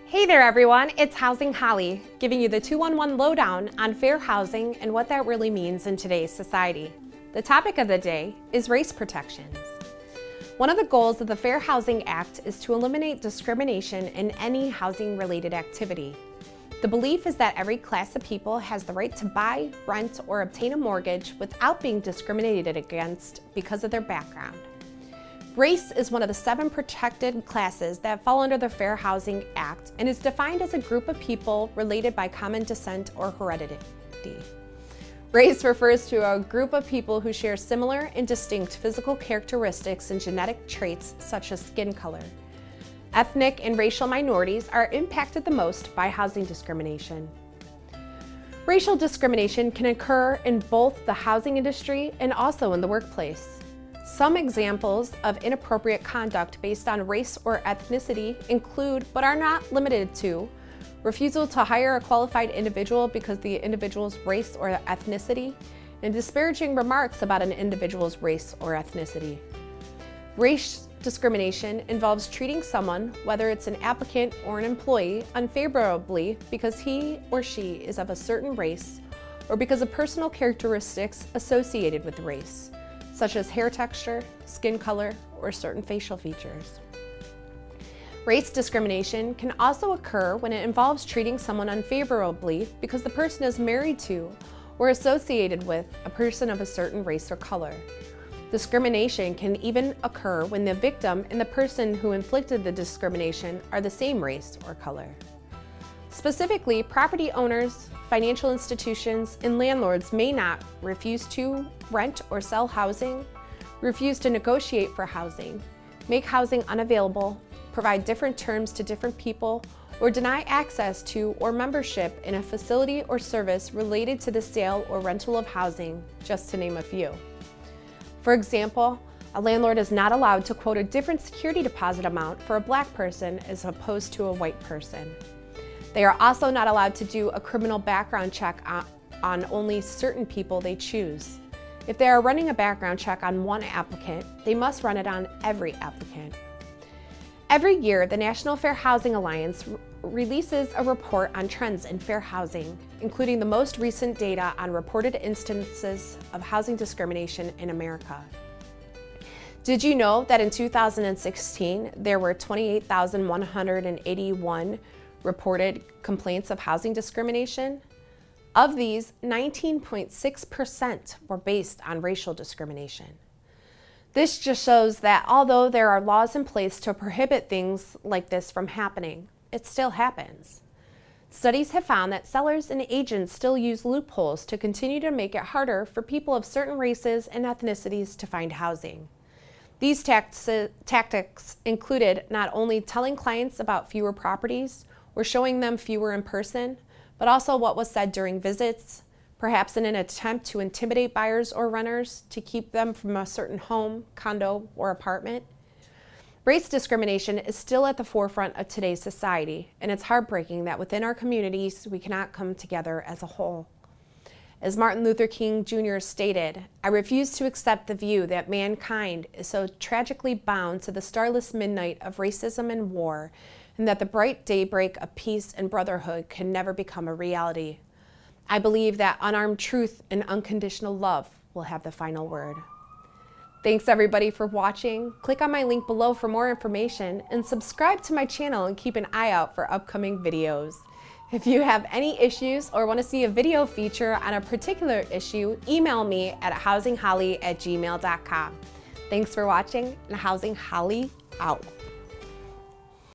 Hey there everyone, it's Housing Holly, giving you the 211 lowdown on fair housing and what that really means in today's society. The topic of the day is race protections. One of the goals of the Fair Housing Act is to eliminate discrimination in any housing-related activity. The belief is that every class of people has the right to buy, rent, or obtain a mortgage without being discriminated against because of their background. Race is one of the 7 protected classes that fall under the Fair Housing Act and is defined as a group of people related by common descent or heredity. Race refers to a group of people who share similar and distinct physical characteristics and genetic traits such as skin color. Ethnic and racial minorities are impacted the most by housing discrimination. Racial discrimination can occur in both the housing industry and also in the workplace. Some examples of inappropriate conduct based on race or ethnicity include, but are not limited to, refusal to hire a qualified individual because the individual's race or ethnicity, and disparaging remarks about an individual's race or ethnicity. Race discrimination involves treating someone, whether it's an applicant or an employee, unfavorably because he or she is of a certain race or because of personal characteristics associated with race, such as hair texture, skin color, or certain facial features. Race discrimination can also occur when it involves treating someone unfavorably because the person is married to or associated with a person of a certain race or color. Discrimination can even occur when the victim and the person who inflicted the discrimination are the same race or color. Specifically, property owners, financial institutions, and landlords may not refuse to rent or sell housing, refuse to negotiate for housing, make housing unavailable, provide different terms to different people, or deny access to or membership in a facility or service related to the sale or rental of housing, just to name a few. For example, a landlord is not allowed to quote a different security deposit amount for a black person as opposed to a white person. They are also not allowed to do a criminal background check on only certain people they choose. If they are running a background check on one applicant, they must run it on every applicant. Every year, the National Fair Housing Alliance releases a report on trends in fair housing, including the most recent data on reported instances of housing discrimination in America. Did you know that in 2016, there were 28,181 reported complaints of housing discrimination? Of these, 19.6% were based on racial discrimination. This just shows that although there are laws in place to prohibit things like this from happening, it still happens. Studies have found that sellers and agents still use loopholes to continue to make it harder for people of certain races and ethnicities to find housing. These tactics included not only telling clients about fewer properties or showing them fewer in person, but also what was said during visits, perhaps in an attempt to intimidate buyers or renters to keep them from a certain home, condo, or apartment. Race discrimination is still at the forefront of today's society, and it's heartbreaking that within our communities we cannot come together as a whole. As Martin Luther King Jr. stated, "I refuse to accept the view that mankind is so tragically bound to the starless midnight of racism and war, and that the bright daybreak of peace and brotherhood can never become a reality. I believe that unarmed truth and unconditional love will have the final word." Thanks everybody for watching. Click on my link below for more information and subscribe to my channel and keep an eye out for upcoming videos. If you have any issues or want to see a video feature on a particular issue, email me at housingholly@gmail.com. Thanks for watching, and Housing Holly out.